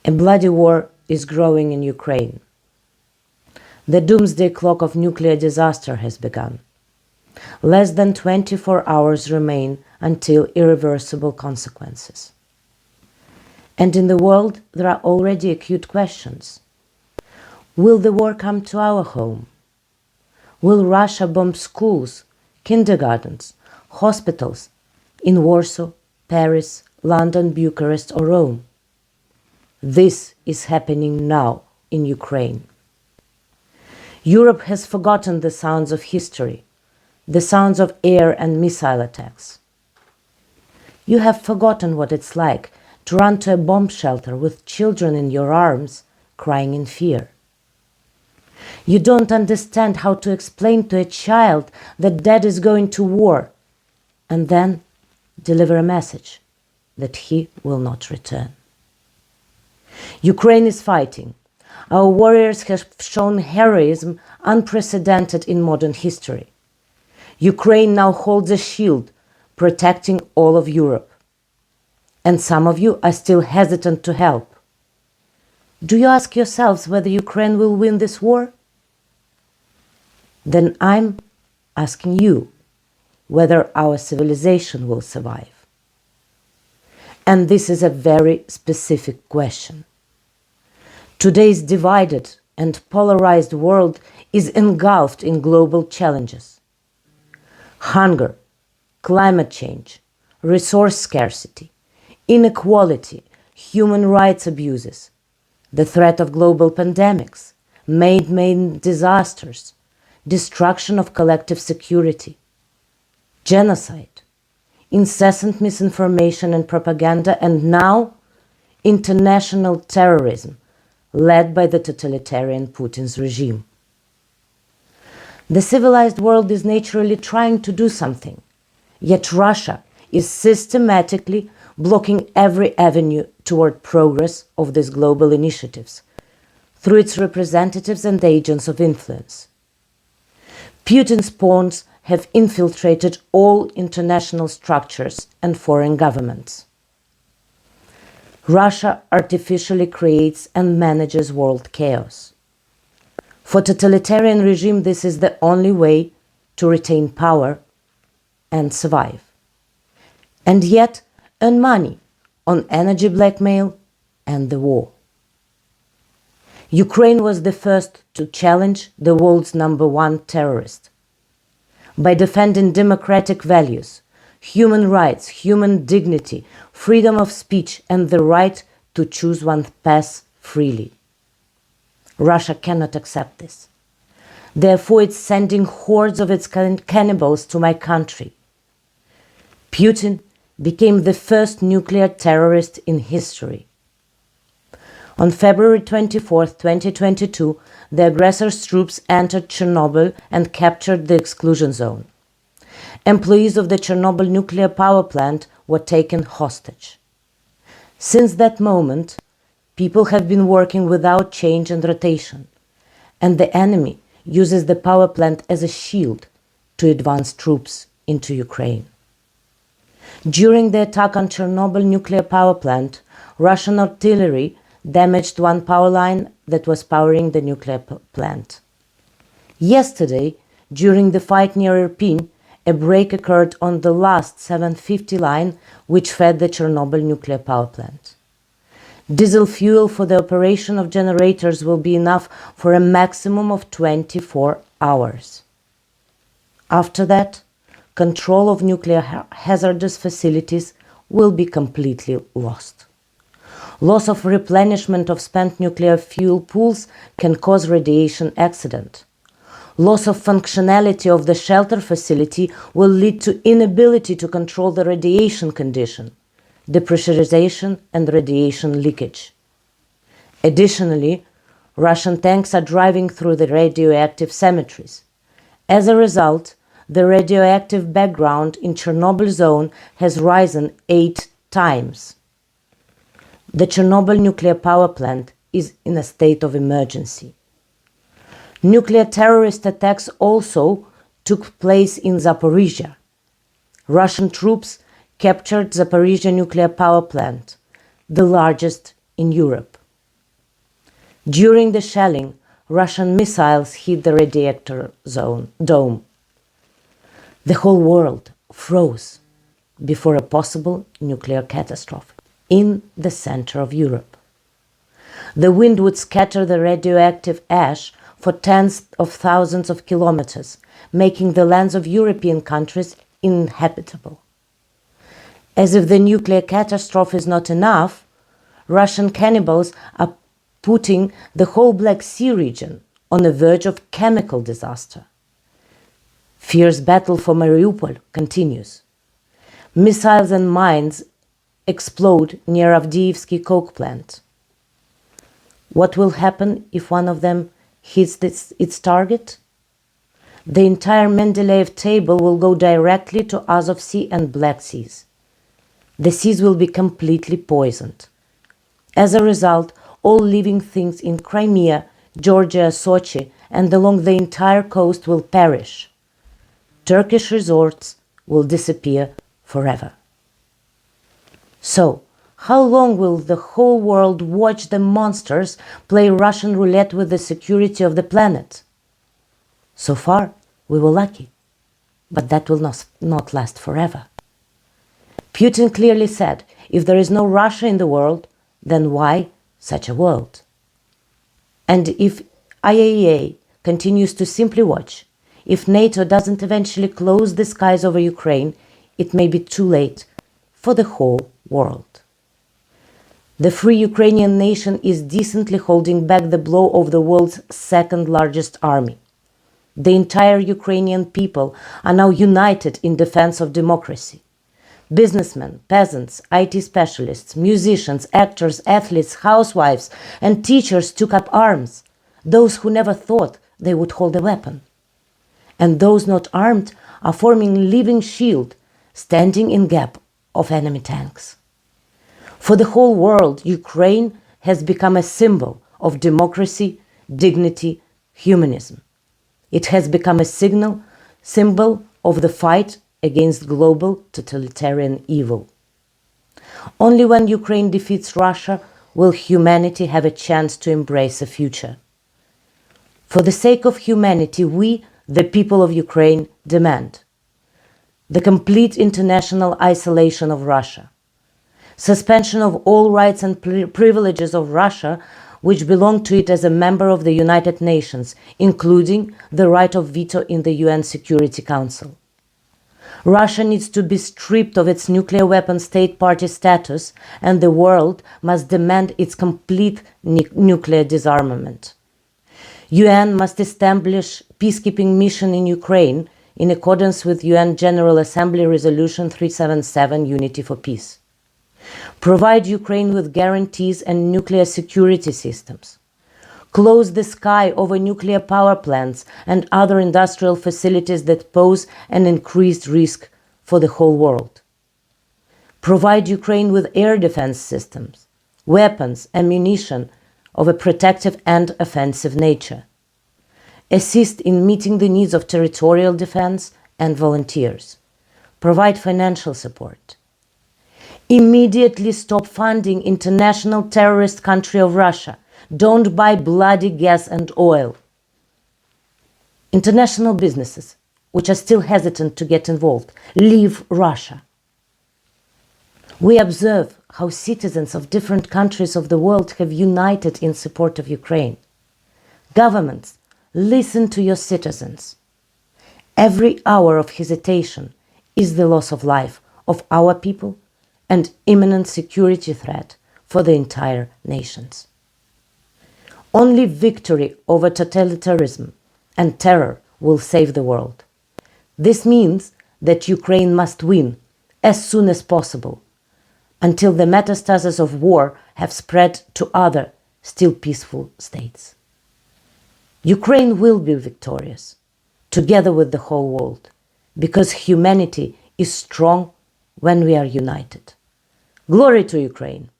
A bloody war is growing in Ukraine. The doomsday clock of nuclear disaster has begun. Less than 24 hours remain until irreversible consequences. And in the world, there are already acute questions. Will the war come to our home? Will Russia bomb schools, kindergartens, hospitals in Warsaw, Paris, London, Bucharest or Rome? This is happening now in Ukraine. Europe has forgotten the sounds of history, the sounds of air and missile attacks. You have forgotten what it's like to run to a bomb shelter with children in your arms, crying in fear. You don't understand how to explain to a child that dad is going to war, and then deliver a message that he will not return. Ukraine is fighting. Our warriors have shown heroism unprecedented in modern history. Ukraine now holds a shield protecting all of Europe. And some of you are still hesitant to help. Do you ask yourselves whether Ukraine will win this war? Then I'm asking you whether our civilization will survive. And this is a very specific question. Today's divided and polarized world is engulfed in global challenges. Hunger, climate change, resource scarcity, inequality, human rights abuses, the threat of global pandemics, man-made disasters, destruction of collective security, genocide, incessant misinformation and propaganda, and now international terrorism led by the totalitarian Putin's regime. The civilized world is naturally trying to do something, yet Russia is systematically blocking every avenue toward progress of these global initiatives through its representatives and agents of influence. Putin's pawns have infiltrated all international structures and foreign governments. Russia artificially creates and manages world chaos. For totalitarian regime, this is the only way to retain power and survive. And yet earn money on energy blackmail and the war. Ukraine was the first to challenge the world's #1 terrorist. By defending democratic values, human rights, human dignity, freedom of speech, and the right to choose one's path freely. Russia cannot accept this. Therefore, it's sending hordes of its cannibals to my country. Putin became the first nuclear terrorist in history. On February 24, 2022, the aggressor's troops entered Chernobyl and captured the exclusion zone. Employees of the Chernobyl nuclear power plant were taken hostage. Since that moment, people have been working without change and rotation, and the enemy uses the power plant as a shield to advance troops into Ukraine. During the attack on Chernobyl nuclear power plant, Russian artillery damaged one power line that was powering the nuclear plant. Yesterday, during the fight near Irpin, a break occurred on the last 750 line which fed the Chernobyl nuclear power plant. Diesel fuel for the operation of generators will be enough for a maximum of 24 hours. After that, control of nuclear hazardous facilities will be completely lost. Loss of replenishment of spent nuclear fuel pools can cause radiation accident. Loss of functionality of the shelter facility will lead to inability to control the radiation condition, depressurization and radiation leakage. Additionally, Russian tanks are driving through the radioactive cemeteries. As a result, the radioactive background in Chernobyl zone has risen 8 times. The Chernobyl nuclear power plant is in a state of emergency. Nuclear terrorist attacks also took place in Zaporizhia. Russian troops captured Zaporizhia nuclear power plant, the largest in Europe. During the shelling, Russian missiles hit the radiator dome. The whole world froze before a possible nuclear catastrophe in the center of Europe. The wind would scatter the radioactive ash for tens of thousands of kilometers, making the lands of European countries inhabitable. As if the nuclear catastrophe is not enough, Russian cannibals are putting the whole Black Sea region on the verge of chemical disaster. Fierce battle for Mariupol continues. Missiles and mines explode near Avdiivsky coke plant. What will happen if one of them hits its target? The entire Mendeleev table will go directly to Azov Sea and Black Seas. The seas will be completely poisoned. As a result, all living things in Crimea, Georgia, Sochi, and along the entire coast will perish. Turkish resorts will disappear forever. So, how long will the whole world watch the monsters play Russian roulette with the security of the planet? So far, we were lucky, but that will not last forever. Putin clearly said, if there is no Russia in the world, then why such a world? And if IAEA continues to simply watch, if NATO doesn't eventually close the skies over Ukraine, it may be too late for the whole world. The free Ukrainian nation is decently holding back the blow of the world's second largest army. The entire Ukrainian people are now united in defense of democracy. Businessmen, peasants, IT specialists, musicians, actors, athletes, housewives, and teachers took up arms, those who never thought they would hold a weapon. And those not armed are forming a living shield, standing in gap of enemy tanks. For the whole world, Ukraine has become a symbol of democracy, dignity, humanism. It has become a symbol of the fight against global totalitarian evil. Only when Ukraine defeats Russia will humanity have a chance to embrace a future. For the sake of humanity, we, the people of Ukraine, demand the complete international isolation of Russia, suspension of all rights and privileges of Russia which belong to it as a member of the United Nations, including the right of veto in the UN Security Council. Russia needs to be stripped of its nuclear weapon state party status, and the world must demand its complete nuclear disarmament. UN must establish peacekeeping mission in Ukraine in accordance with UN General Assembly Resolution 377, Unity for Peace. Provide Ukraine with guarantees and nuclear security systems. Close the sky over nuclear power plants and other industrial facilities that pose an increased risk for the whole world. Provide Ukraine with air defense systems, weapons, ammunition of a protective and offensive nature. Assist in meeting the needs of territorial defense and volunteers. Provide financial support. Immediately stop funding international terrorist country of Russia. Don't buy bloody gas and oil. International businesses, which are still hesitant to get involved, leave Russia. We observe how citizens of different countries of the world have united in support of Ukraine. Governments, listen to your citizens. Every hour of hesitation is the loss of life of our people and imminent security threat for the entire nations. Only victory over totalitarianism and terror will save the world. This means that Ukraine must win as soon as possible, until the metastases of war have spread to other, still peaceful states. Ukraine will be victorious, together with the whole world, because humanity is strong when we are united. Glory to Ukraine!